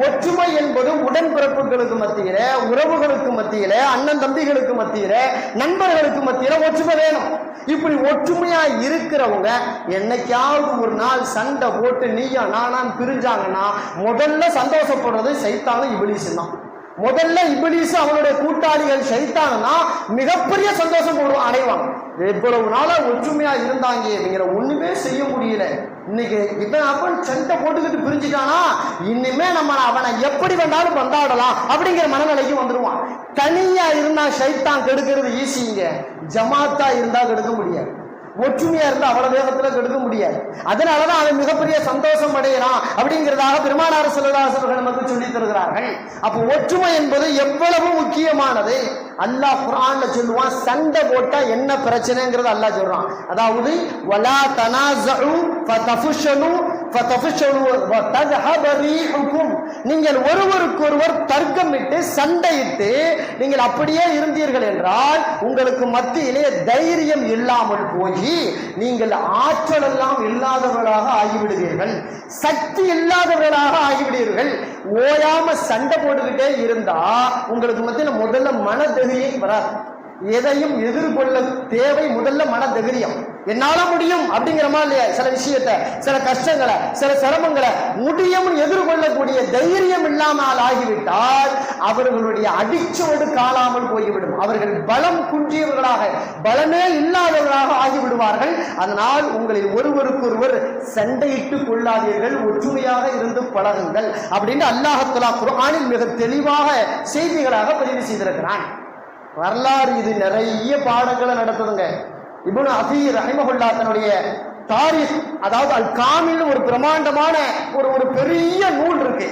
ஒற்றுமை என்பது உடன் பிறப்புகளுக்கு மத்தியில, உறவுகளுக்கு மத்தியில, அண்ணன் தம்பிகளுக்கு மத்தியில, நண்பர்களுக்கு மத்தியில ஒற்றுமை வேணும். இப்படி ஒற்றுமையா இருக்கிறவங்க என்னைக்காவது ஒரு நாள் சண்டை போட்டு நீயா நானான் பிரிஞ்சாங்கன்னா முதல்ல சந்தோஷப்படுறது சைத்தானும் இபிலீஸும் தான். முதல்ல இபிலீஸ் அவனுடைய கூட்டாளிகள் ஷைத்தானா மிகப்பெரிய சந்தோஷம் அடைவாங்க. எவ்வளவு நாளா ஒற்றுமையா இருந்தாங்க, இவங்க ஒண்ணுமே செய்ய முடியல, இன்னைக்கு இவன் அப்பன் சண்டை போட்டுக்கிட்டு பிரிஞ்சுட்டானா இனிமே நம்ம அவனை எப்படி வேண்டாலும் கொண்டாடலாம் அப்படிங்கிற மனநிலைக்கு வந்துருவான். தனியா இருந்தா ஷைத்தான் கெடுக்கிறது ஈஸிங்க, ஜமாத்தா இருந்தா கெடுக்க முடியாது. ஒற்றுமையா இருந்தா அவ்வளவு வேகத்துல கெடுக்க முடியாது. அதனாலதான் அவன் மிகப்பெரிய சந்தோஷம் அடைகிறான் அப்படிங்கிறதாக பெருமானார் ஸல்லல்லாஹு அலைஹி வஸல்லம் நமக்கு சொல்லி தருகிறார்கள். அப்ப ஒற்றுமை என்பது எவ்வளவு முக்கியமானது. அல்லாஹ் குர்ஆன்ல சொல்லுவான், சண்டை போட்டா என்ன பிரச்சனைங்கிறது அல்லாஹ் சொல்றான். அதாவது வலா தனாஸு ஃபதஃபஷலு ஃபதஃபஷலு வதஹப ரீஹுக்கும், நீங்கள் ஒருவருக்கொருவர் தர்க்கமிட்டு சண்டையிட்டு நீங்கள் அப்படியே இருந்தீர்கள் என்றால் உங்களுக்கு மத்தியிலே தைரியம் இல்லாமல் போய் நீங்கள் ஆற்றல் எல்லாம் இல்லாதவர்களாக ஆகிவிடுவீர்கள், சக்தி இல்லாதவர்களாக ஆகிவிடுவீர்கள். ஓயாம சண்டை போட்டுக்கிட்டே இருந்தா உங்களுக்கு மத்தியில் முதல்ல மன தைரியம் வராது. எதையும் எதிர்கொள்ள தேவை முதல்ல மன தைரியம். என்னால முடியும் அப்படிங்கிற மாதிரி இல்லையா, சில விஷயத்தை, சில கஷ்டங்களை, சில சிரமங்களை முடியும் எதிர்கொள்ளக்கூடிய தைரியம் இல்லாமல் ஆகிவிட்டால் அவர்களுடைய அடிச்சோடு காணாமல் போய்விடும். அவர்கள் பலம் குன்றியவர்களாக, பலமே இல்லாதவர்களாக ஆகிவிடுவார்கள். அதனால் உங்களில் ஒருவருக்கொருவர் சண்டையிட்டுக் கொள்ளாதீர்கள், ஒற்றுமையாக இருந்து பழகுங்கள் அப்படின்னு அல்லாஹ் தஆலா குர்ஆனில் மிக தெளிவாக செய்திகளாக பதிவு செய்திருக்கிறான். வரலாறு இது நிறைய பாடங்களை நடத்துதுங்க. இப்னு அஸீர் ரஹிமஹுல்லாஹ் தன்னுடைய தாரீக், அதாவது அல் காமில் ஒரு பிரமாண்டமான ஒரு பெரிய நூல் இருக்கு.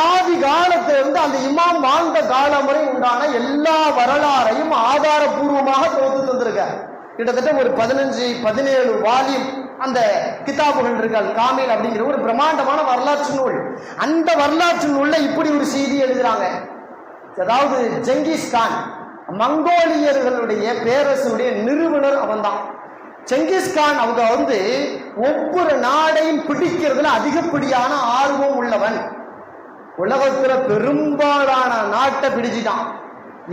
ஆதி காலத்திலிருந்து அந்த இமாம் வாழ்ந்த காலம் வரை உண்டான எல்லா வரலாறையும் ஆதாரபூர்வமாக தொகுத்து தந்திருக்க. கிட்டத்தட்ட ஒரு 15-17 வால்யூம் அந்த கிதாபுகள் இருக்கு. அல் காமில் அப்படிங்கிற ஒரு பிரமாண்டமான வரலாற்று நூல். அந்த வரலாற்று நூல்ல இப்படி ஒரு செய்தி எழுதுறாங்க. அதாவது ஜெங்கிஸ்கான் மங்கோலியர்களுடைய பேரரசுடைய நிறுவனர் அவன் தான். செங்கிஸ்கான் அவங்க ஒவ்வொரு நாடையும் பிடிக்கிறதுல அதிகப்படியான ஆர்வம் உள்ளவன். உலகத்துல பெரும்பாலான நாட்டை பிடிச்சிட்டான்.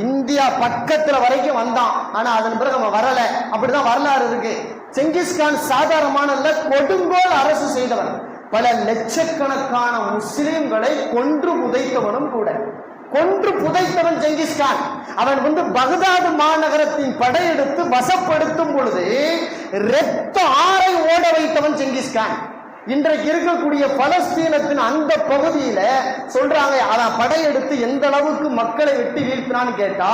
இந்தியா பக்கத்துல வரைக்கும் வந்தான், ஆனா அதன் பிறகு அவன் வரல. அப்படிதான் வரலாறு இருக்கு. செங்கிஸ்கான் சாதாரணமான கொடுங்கோல் அரசு செய்தவன். பல லட்சக்கணக்கான முஸ்லிம்களை கொன்று புதைத்தவனும் கூட. கொன்று புதைத்தவன் செங்கிஸ்கான். அவன் பகதாது மாநகரத்தின் படையெடுத்து வசப்படுத்தும் பொழுது இரத்த ஆறை ஓட வைத்தவன் செங்கிஸ்கான். இன்றைக்கு இருக்கக்கூடிய பலஸ்தீனத்தின் அந்த பகுதியில சொல்றாங்க, அவன் படையெடுத்து எந்த அளவுக்கு மக்களை வெட்டி வீழ்த்தினான்னு கேட்டா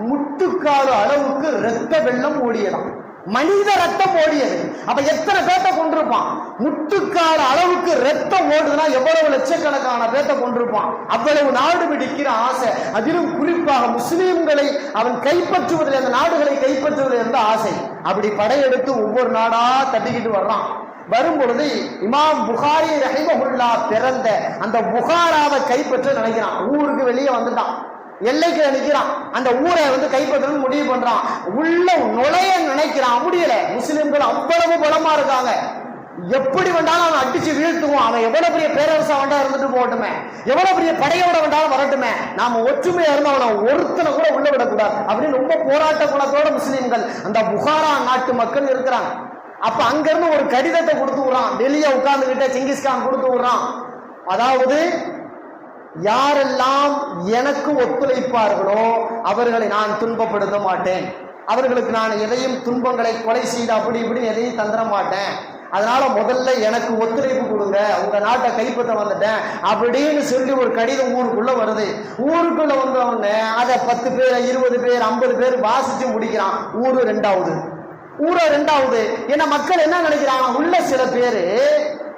முட்டுக்காடு அளவுக்கு இரத்த வெள்ளம் ஓடியதான், மனித ரத்தம் ஓடியது. அப்ப எத்தனை பேர்த்த கொண்டிருப்பான்? முட்டுக்கால அளவுக்கு ரத்தம் ஓடுதுன்னா எவ்வளவு லட்சக்கணக்கான பேர்த்த கொண்டிருப்பான். அவ்வளவு நாடு பிடிக்கிற ஆசை, அதிலும் குறிப்பாக முஸ்லீம்களை அவன் கைப்பற்றுவதில், அந்த நாடுகளை கைப்பற்றுவதில் இருந்த ஆசை. அப்படி படையெடுத்து ஒவ்வொரு நாடா தட்டிக்கிட்டு வர்றான். வரும்பொழுது இமாம் புகாரி ரஹிமஹுல்லாஹ் பிறந்த அந்த புகாராவை கைப்பற்ற நினைக்கிறான். ஊருக்கு வெளியே வந்துட்டான், எல்லைக்கு நிற்கிறான். அந்த ஊரை கைப்பற்றணும்னு முடிவு பண்றான். உள்ள நுழைய நினைக்கிறான், முடியல. முஸ்லிம்கள் அவ்வளவு பலமா இருக்காங்க. எப்படி வேண்டாலும் அவன் அடிச்சு வீழ்த்துவோம். அவன் எவ்வளவு பெரிய பேரரசா வேண்டா இருந்துட்டு போகட்டுமே, எவ்வளவு பெரிய படையோட வேண்டாலும் வரட்டுமே, நாம ஒற்றுமையா இருந்து அவனை ஒருத்தனை கூட உள்ள விடக்கூடாது அப்படின்னு ரொம்ப போராட்ட குணத்தோட முஸ்லிம்கள் அந்த புகாரா நாட்டு மக்கள் இருக்கிறாங்க. அப்ப அங்க இருந்து ஒரு கடிதத்தை கொடுத்து விடுறான், வெளியே உட்கார்ந்துகிட்ட செங்கிஸ்கான் கொடுத்து விடுறான். அதாவது யாரெல்லாம் எனக்கு ஒத்துழைப்பார்களோ அவர்களை நான் துன்பப்படுத்த மாட்டேன், அவர்களுக்கு நான் எதையும் துன்பங்களை கொலை செய்து அப்படி இப்படின்னு எதையும் தந்துட மாட்டேன், அதனால முதல்ல எனக்கு ஒத்துழைப்பு கொடுங்க, உங்க நாட்டை கைப்பற்ற வந்துட்டேன் அப்படின்னு சொல்லி ஒரு கடிதம் ஊருக்குள்ள வருது. ஊருக்குள்ள வந்தவொடனே அதை 10 பேர் 20 பேர் 50 பேர் வாசிச்சு முடிக்கிறான். ஊரு ரெண்டாவது. ஏன்னா மக்கள் என்ன நினைக்கிறாங்க, உள்ள சில பேரு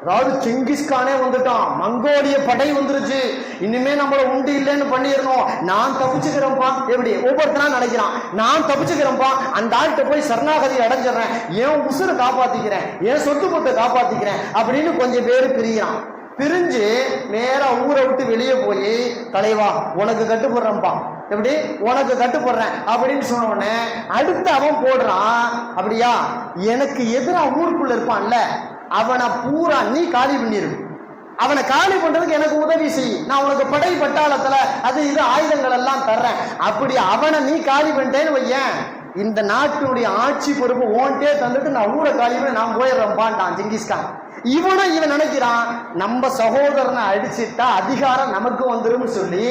அதாவது செங்கிஸ்கானே வந்துட்டான், மங்கோலிய படை வந்துருச்சு, இனிமே நம்மள உண்டு இல்லைன்னு பண்ணிடணும், நான் தப்பிச்சுக்கிறேன்ப்பா. எப்படி ஒவ்வொருத்தனா நினைக்கிறான், நான் தப்பிச்சுக்கிறேன்ப்பா, அந்த ஆள்கிட்ட போய் சரணாகதி அடைஞ்சிடறேன், ஏன் உசுரை காப்பாத்திக்கிறேன், ஏன் சொத்து பத்தை காப்பாத்திக்கிறேன் அப்படின்னு கொஞ்சம் பேர் பிரிகிறான். பிரிஞ்சு நேரா ஊரை விட்டு வெளியே போய், தலைவா உனக்கு கட்டுப்படுறேன்ப்பா, எப்படி உனக்கு கட்டுப்படுறேன் அப்படின்னு சொன்ன உடனே அடுத்து அவன் போடுறான், அப்படியா எனக்கு எதிராக ஊருக்குள்ள இருப்பான்ல அவனை பூரா நீ காலி பண்ணிரு, அவனை காலி பண்றதுக்கு எனக்கு உதவி செய், நான் உனக்கு படை பட்டாளத்துல அது இது ஆயுதங்கள் எல்லாம் தர்றேன், அப்படி அவனை நீ காலி பண்ணிட்டேன்னு வையேன், இந்த நாட்டினுடைய ஆட்சி பொறுப்பு ஓன்ட்டே தந்துட்டு நான் ஊரை காலி பண்ணி நான் போயிடுறேன்பான்ட்டான் செங்கிஸ்கான். இவன் நினைக்கிறான் நம்ம சகோதரனை அடிச்சுட்டா அதிகாரம் நமக்கு வந்துடும் சொல்லி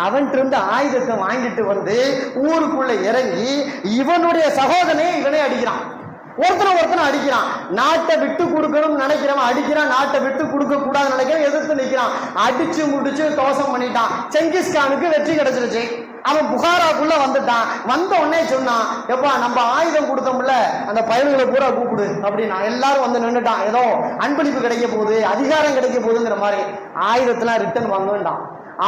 அவன்கிட்ட இருந்து ஆயுதத்தை வாங்கிட்டு வந்து ஊருக்குள்ள இறங்கி இவனுடைய சகோதரனே இவனே அடிக்கிறான். ஒருத்தனை அடிக்கிறான். நாட்டை விட்டு கொடுக்கணும்னு நினைக்கிறவன் அடிக்கிறான், நாட்டை விட்டு கொடுக்க கூடாது நினைக்கிறவன் எதிர்த்து நிற்கிறான். அடிச்சு முடிச்சு தோசம் பண்ணிட்டான். செங்கிஸ்கானுக்கு வெற்றி கிடைச்சிருச்சு. அவன் புகாராக்குள்ள வந்துட்டான். வந்த உடனே சொன்னான், எப்பா நம்ம ஆயுதம் கொடுத்தோம்ல அந்த பயல்களை பூரா கூப்பிடு அப்படின்னா எல்லாரும் வந்து நின்றுட்டான். ஏதோ அன்பளிப்பு கிடைக்க போகுது, அதிகாரம் கிடைக்க போகுதுங்கிற மாதிரி ஆயுதத்தெல்லாம் ரிட்டர்ன் வாங்குவேன்டான்.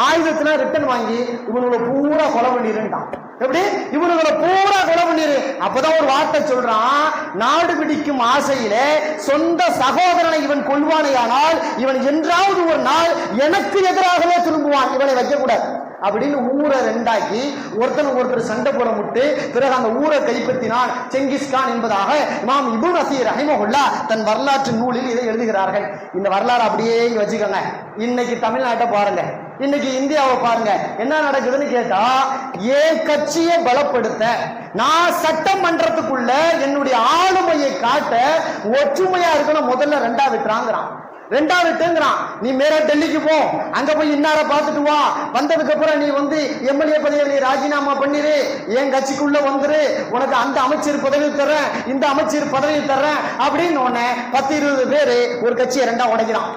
ஆயுதத்தெல்லாம் ரிட்டர்ன் வாங்கி இவனுங்களை பூரா கொலை பண்ணிருந்தான். எப்படி இவனுங்களை பூரா கொலை பண்ணிரு. அப்பதான் ஒரு வார்த்தை சொல்றான், நாடு பிடிக்கும் ஆசையிலே சொந்த சகோதரனை இவன் கொள்வானையானால் இவன் என்றாவது ஒரு நாள் எனக்கு எதிராகவே திரும்புவான், இவனை வைக்க கூடாது அப்படின்னு ஊரை ரெண்டாக்கி ஒருத்தர் சண்டை போட முட்டு பிறகு அந்த ஊரை கைப்பற்றினான் செங்கிஸ்கான் என்பதாக இமாம் இப்னு கஸீர் ரஹிமஹுல்லாஹ் தன் வரலாற்று நூலில் இதை எழுதுகிறார்கள். இந்த வரலாறு அப்படியே இங்க வச்சுக்கோங்க. இன்னைக்கு தமிழ்நாட்டை பாருங்க, இன்னைக்கு இந்தியாவை பாருங்க, என்ன நடக்குதுன்னு கேட்டா, ஏன் கட்சியை பலப்படுத்த நான் சட்டமன்றத்துக்குள்ள என்னுடைய ஆளுமையை காட்ட ஒற்றுமையா இருக்கணும், முதல்ல ரெண்டாவதுங்கிறான். நீ மேல டெல்லிக்கு போ, அங்க போய் இன்னார பார்த்துட்டு வா, வந்ததுக்கு அப்புறம் நீ வந்து எம்எல்ஏ பதவியை நீ ராஜினாமா பண்ணிரு, என் கட்சிக்குள்ள வந்துரு, உனக்கு அந்த அமைச்சர் பதவி தர்றேன், இந்த அமைச்சர் பதவி தர்றேன் அப்படின்னு உடனே 10-20 பேரு ஒரு கட்சியை ரெண்டா உடைக்கிறான்.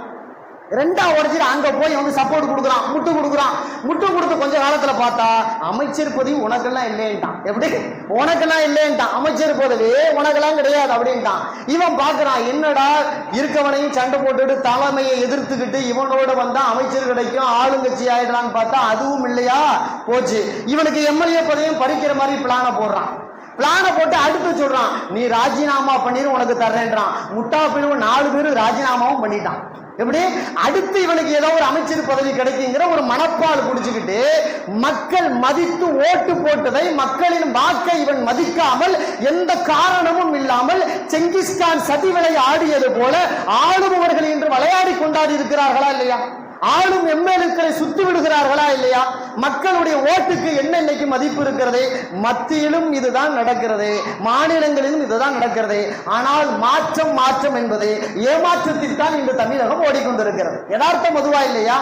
உடைச்சிட்டு அங்க போய் வந்து சப்போர்ட் கொடுக்குறான், முட்டு கொடுத்து கொஞ்ச காலத்துல பார்த்தா அமைச்சர் பதவி உனக்கெல்லாம் இல்லைன்ட்டான். எப்படி உனக்கெல்லாம் இல்லைன்ட்டான், அமைச்சர் பதவி உனக்கெல்லாம் கிடையாது அப்படின்ட்டான். இவன் பாக்குறான், என்னடா இருக்கவனையும் சண்டை போட்டுட்டு தலைமையை எதிர்த்துக்கிட்டு இவனோட வந்தா அமைச்சர் கிடைக்கும், ஆளுங்கட்சி ஆயிடுறான்னு பார்த்தா அதுவும் இல்லையா போச்சு. இவனுக்கு எம்எல்ஏ பதவியும் பறிக்கிற மாதிரி பிளான போட்டு அடுத்து சொல்றான், நீ ராஜினாமா பண்ணிரு உனக்கு தர்றேன்றான். முட்டா பிரிவு 4 பேரும் ராஜினாமாவும் பண்ணிட்டான். எப்படி அடுத்து இவனுக்கு ஏதோ ஒரு அமைச்சர் பதவி கிடைக்குங்கிற ஒரு மனப்பால் குடிச்சுக்கிட்டு மக்கள் மதித்து ஓட்டு போட்டதை மக்களின் வாக்கை இவன் மதிக்காமல் எந்த காரணமும் இல்லாமல் செங்கிஸ்கான் சதி விளை ஆடியது போல ஆளுபவர்கள் இன்று விளையாடி கொண்டாடி இருக்கிறார்களா இல்லையா? ஆளும் எம்எல்ஏக்களை சுத்தி விடுகிறார்களா இல்லையா? மக்களுடைய ஓட்டுக்கு என்ன இன்னைக்கு மதிப்பு இருக்கிறது? மத்தியிலும் இதுதான் நடக்கிறது, மாநிலங்களிலும் இதுதான் நடக்கிறது. ஆனால் மாற்றம் என்பது ஏமாற்றத்தில் தான் இன்று தமிழகம் ஓடிக்கொண்டிருக்கிறது. யதார்த்தம் அதுவா இல்லையா?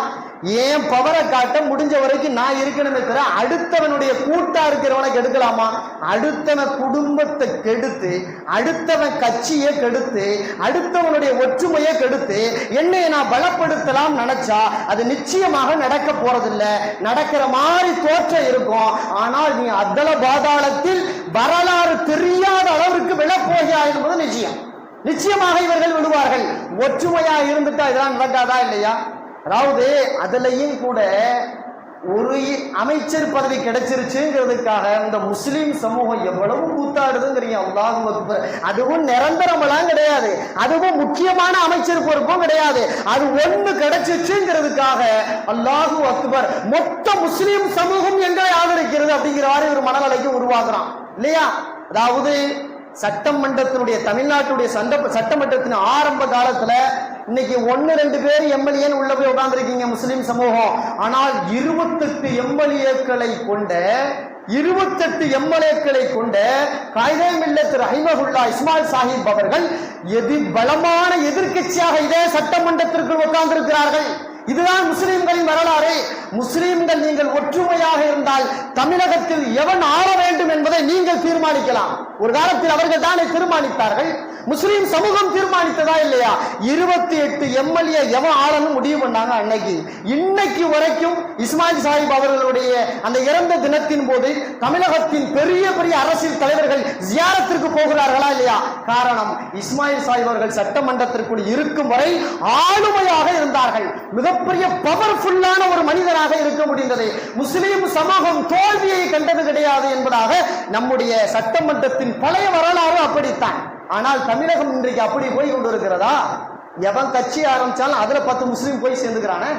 ஏன் பவரை காட்ட முடிஞ்ச வரைக்கும் நான் இருக்கணுமே தவிர அடுத்தவனுடைய கூட்டா இருக்கிறவனை கெடுக்கலாமா? அடுத்தவன் குடும்பத்தை கெடுத்து, அடுத்தவன் கட்சியை கெடுத்து, அடுத்தவனுடைய ஒற்றுமையை கெடுத்து என்னை நான் பலப்படுத்தலாம் நினைச்சா அது நிச்சயமாக நடக்க போறதில்லை. நடக்கிற மாதிரி தோற்றம் இருக்கும், ஆனால் நீ அதல பாதாளத்தில் வரலாறு தெரியாத அளவிற்கு விழப்போகியா என்பது நிச்சயமாக இவர்கள் விடுவார்கள். ஒற்றுமையா இருந்துட்டா இதெல்லாம் நடக்காதா இல்லையா? அதாவது அதுலயும் கூட ஒரு அமைச்சர் பதவி கிடைச்சிருச்சுங்கிறதுக்காக இந்த முஸ்லிம் சமூகம் எவ்வளவு கூத்தாடுதுங்கிறீங்க. அல்லாஹு அக்பர். அதுவும் நிரந்தரமெல்லாம் கிடையாது, அதுவும் முக்கியமான அமைச்சர் பொறுப்பும் கிடையாது. அது ஒண்ணு கிடைச்சிருச்சுங்கிறதுக்காக அல்லாஹு அக்பர் மொத்த முஸ்லிம் சமூகம் எங்க ஆதரிக்கிறது அப்படிங்கிற மாதிரி ஒரு மனநிலைக்கு உருவாக்குறான் இல்லையா? அதாவது சட்டமன்றத்தினுடைய தமிழ்நாட்டுடைய சட்டமன்றத்தின் ஆரம்ப காலத்துல இன்னைக்கு 1-2 பேர் எம்எல்ஏன்னு உள்ள போய் உட்கார்ந்துருக்கீங்க முஸ்லிம் சமூகம். ஆனால் 28 எம்எல்ஏக்களை கொண்ட 28 எம்எல்ஏக்களை கொண்ட காயிதே மில்லத் ரஹிமஹுல்லா இஸ்மாயில் சாஹிப் அவர்கள் பலமான எதிர்க்கட்சியாக இதே சட்டமன்றத்திற்குள் உட்கார்ந்திருக்கிறார்கள். இதுதான் முஸ்லிம்களின் வரலாறு. முஸ்லிம்கள் நீங்கள் ஒற்றுமையாக இருந்தால் தமிழகத்தில் எவன் ஆள வேண்டும் என்பதை நீங்கள் தீர்மானிக்கலாம். ஒரு காலத்தில் அவர்கள் தானே தீர்மானித்தார்கள். முஸ்லிம் சமூகம் தீர்மானித்ததா இல்லையா? 28 எம்எல்ஏ எவன் ஆளணும் முடிவு பண்ணாங்க அன்னைக்கு. இன்னைக்கு வரைக்கும் இஸ்மாயில் சாஹிப் அவர்களுடைய அந்த இறந்த தினத்தின் போது தமிழகத்தின் பெரிய பெரிய அரசியல் தலைவர்கள் ஜியாரத்திற்கு போகிறார்களா இல்லையா? காரணம், இஸ்மாயில் சாஹிப் அவர்கள் சட்டமன்றத்திற்குள் இருக்கும் வரை ஆளுமையாக இருந்தார்கள். மிகப்பெரிய பவர்ஃபுல்லான ஒரு மனிதராக இருக்க முடிந்தது. முஸ்லிம் சமூகம் தோல்வியை கண்டது கிடையாது என்பதாக நம்முடைய சட்டமன்றத்தின் பழைய வரலாறு அப்படித்தான். ஆனால் தமிழகம் இன்றைக்கு அப்படி போய் கொண்டு இருக்கிறதா? எவன் கட்சி ஆரம்பிச்சாலும் அதுல 10 முஸ்லீம் போய் சேர்ந்துக்கிறானே.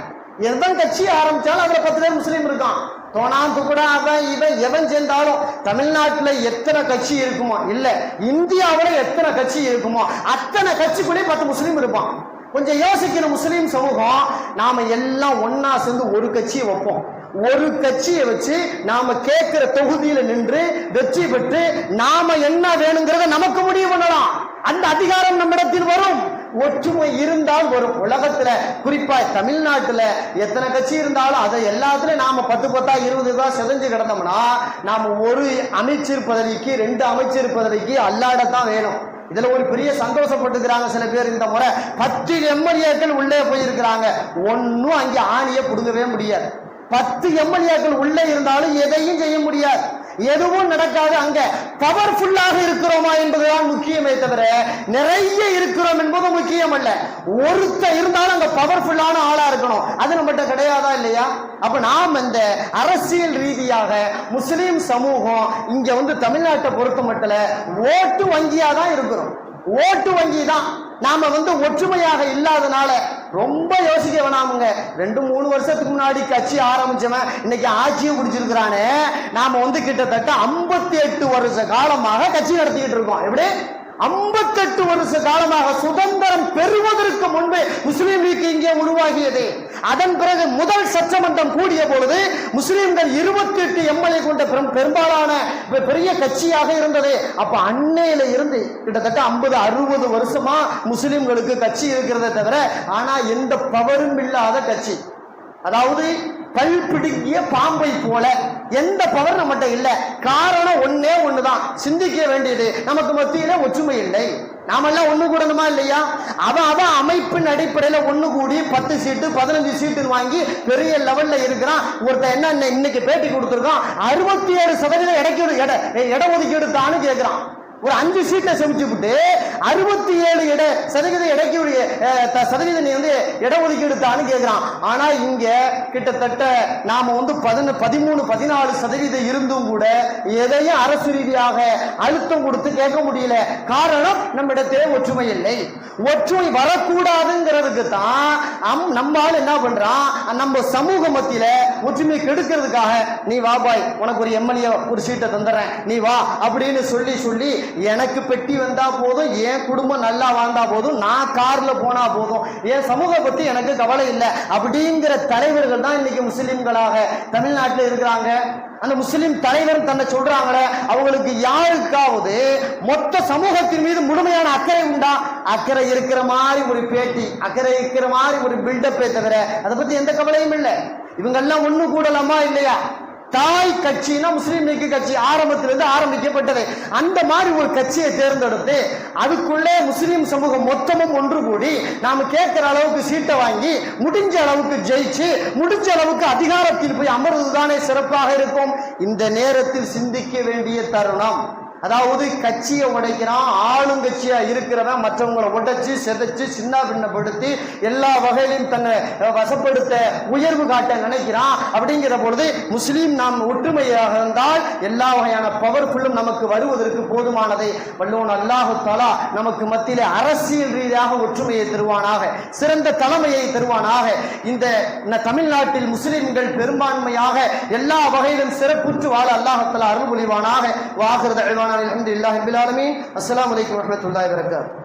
எவன் கட்சி ஆரம்பிச்சாலும் அதுல 10 பேர் முஸ்லீம் இருக்கான். தோணாந்து கூட அவன் இவன் எவன் சேர்ந்தாலும் தமிழ்நாட்டுல எத்தனை கட்சி இருக்குமோ, இல்ல இந்தியாவில எத்தனை கட்சி இருக்குமோ அத்தனை கட்சிக்குள்ளே 10 முஸ்லீம் இருப்பான். கொஞ்சம் யோசிக்கிற முஸ்லீம் சமூகம், நாம எல்லாம் ஒன்னா சேர்ந்து ஒரு கட்சியை வைப்போம். ஒரு கட்சியை வச்சு நாம கேட்கிற தொகுதியில நின்று வெற்றி பெற்று நாம என்ன வேணுங்கிறத நமக்கு முடிவு பண்ணலாம். அந்த அதிகாரம் நம்மிடத்தில் வரும். ஒற்றுமை இருந்தால் வரும். உலகத்துல குறிப்பா தமிழ்நாட்டுல எத்தனை கட்சி இருந்தாலும் அதை எல்லாத்துலயும் நாம 10 20 செதஞ்சு கிடந்தோம்னா நாம ஒரு அமைச்சர் பதவிக்கு 2 அமைச்சர் பதவிக்கு அல்லாடத்தான் வேணும். இதுல ஒரு பெரிய சந்தோஷப்பட்டுக்கிறாங்க சில பேர். இந்த முறை 10 எம்எல்ஏக்கள் உள்ளே போயிருக்கிறாங்க. ஒன்னும் அங்கே ஆணியை கொடுக்கவே முடியாது. 10 எம்எல்ஏக்கள் உள்ளே இருந்தாலும் எதையும் செய்ய முடியாது, எதுவும் நடக்காது. அங்க பவர்ஃபுல்லாக இருக்கிறோமா என்பதுதான் முக்கியமே தவிர நிறைய இருக்கிறோம் என்பது முக்கியம் அல்ல. ஒருத்த இருந்தாலும் அங்க பவர்ஃபுல்லான ஆளா இருக்கணும். அது நம்மகிட்ட கிடையாதா இல்லையா? அப்ப நாம் இந்த அரசியல் ரீதியாக முஸ்லிம் சமூகம் இங்க தமிழ்நாட்டை பொறுத்த மட்டும் ஓட்டு வங்கியா தான் இருக்கிறோம். ஓட்டு வங்கி தான். நாம ஒற்றுமையாக இல்லாதனால ரொம்ப யோசிக்க வேணாமுங்க. 2-3 வருஷத்துக்கு முன்னாடி கட்சி ஆரம்பிச்சவன் இன்னைக்கு ஆட்சியும் பிடிச்சிருக்கிறானே. நாம கிட்டத்தட்ட 58 வருஷ காலமாக கட்சி நடத்திக்கிட்டு இருக்கோம். எப்படி 58 வருஷ காலமாக சுதந்திரம் பெறுவதற்கு முன்பே முஸ்லீம் லீக் இங்கே உருவாகியது. அதன் பிறகு முதல் சட்டமன்றம் கூடிய பொழுது முஸ்லிம்கள் 28 எம்எல்ஏ கொண்ட பெரும்பாலான பெரிய கட்சியாக இருந்தது. அப்ப அன்னையில இருந்து கிட்டத்தட்ட 50-60 வருஷமா முஸ்லிம்களுக்கு கட்சி இருக்கிறத தவிர ஆனா எந்த பவரும் இல்லாத கட்சி. அதாவது பல் பிடுங்கிய பாம்பை போல எந்த பவர் நம்மகிட்ட இல்ல. காரணம் ஒன்னே ஒண்ணுதான், சிந்திக்க வேண்டியது. நமக்கு மத்தியில ஒற்றுமை இல்லை. நாமெல்லாம் ஒண்ணு கூடணுமா இல்லையா? அவன் அமைப்பின் அடிப்படையில ஒண்ணு கூடி 10 சீட்டு 15 சீட்டு வாங்கி பெரிய லெவல்ல இருக்கிறான். ஒருத்தர் என்ன இன்னைக்கு பேட்டி கொடுத்திருக்கான், 67% இட ஒதுக்கீடு தான்னு கேட்கிறான். ஒரு 5 சீட்டை செமிச்சு விட்டு 67% சதவீதம் இட ஒதுக்கீடு தான்னு கேட்கிறான். ஆனா இங்க கிட்டத்தட்ட நாம 13-14% இருந்தும் கூட எதையும் அரசு ரீதியாக அழுத்தம் கொடுத்து கேட்க முடியல. காரணம் நம்மிடத்திலே ஒற்றுமை இல்லை. ஒற்றுமை வரக்கூடாதுங்கிறதுக்கு தான் நம்மால் என்ன பண்றான், நம்ம சமூக மத்தியில ஒற்றுமை கெடுக்கிறதுக்காக நீ வா பாய், உனக்கு ஒரு எம்எல்ஏ ஒரு சீட்டை தந்துடுறேன், நீ வா அப்படின்னு சொல்லி எனக்கு பெட்டி வந்தா போதும், என் குடும்பம் நல்லா வாழ்ந்தா போதும், நான் கார்ல போனா போதும், என் சமூக பத்தி எனக்கு கவலை இல்லை அப்படிங்கிற தலைவர்கள் தான் இன்னைக்கு முஸ்லிம்களாக தமிழ்நாட்டில் இருக்கிறாங்க. அந்த முஸ்லிம் தலைவர் தன்னை சொல்றாங்களே, அவங்களுக்கு யாருக்காவது மொத்த சமூகத்தின் மீது முழுமையான அக்கறை உண்டா? அக்கறை இருக்கிற மாதிரி ஒரு பேட்டி, அக்கறை இருக்கிற மாதிரி ஒரு பில்டப்பே தவிர அதை பத்தி எந்த கவலையும் இல்லை. இவங்க எல்லாம் ஒண்ணு கூடலாமா இல்லையா? தாய் கட்சினா முஸ்லீம் லீக் கட்சி ஆரம்பத்திலிருந்து ஆரம்பிக்கப்பட்டது. அந்த மாதிரி ஒரு கட்சியை தேர்ந்தெடுத்து அதுக்குள்ளே முஸ்லீம் சமூகம் மொத்தமும் ஒன்று கூடி நாம கேட்கிற அளவுக்கு சீட்டை வாங்கி முடிஞ்ச அளவுக்கு ஜெயிச்சு முடிஞ்ச அளவுக்கு அதிகாரத்தில் போய் அமர்வதுதானே சிறப்பாக இருக்கும். இந்த நேரத்தில் சிந்திக்க வேண்டிய தருணம். அதாவது கட்சியை உடைக்கிறான், ஆளுங்கட்சியா இருக்கிறவன் மற்றவங்களை உடைச்சு செதைச்சு சின்ன பின்னப்படுத்தி எல்லா வகையிலும் தன்னை வசப்படுத்த உயர்வு காட்ட நினைக்கிறான். அப்படிங்கிற பொழுது முஸ்லீம் நாம் ஒற்றுமையாக இருந்தால் எல்லா வகையான பவர்ஃபுல்லும் நமக்கு வருவதற்கு போதுமானதை வல்லோன் அல்லாஹு தஆலா நமக்கு மத்தியிலே அரசியல் ரீதியாக ஒற்றுமையை தருவானாக, சிறந்த தலைமையை தருவானாக. இந்த தமிழ்நாட்டில் முஸ்லிம்கள் பெரும்பான்மையாக எல்லா வகையிலும் சிறப்புற்று வாழ அல்லாஹ் தஆலா அருள் புரிவானாக. வாஹிரு தஅவானா அல்ஹம்துலில்லாஹி ரப்பில் ஆலமீன். அஸ்ஸலாமு அலைக்கும் வரஹ்மத்துல்லாஹி வபரகாத்துஹு.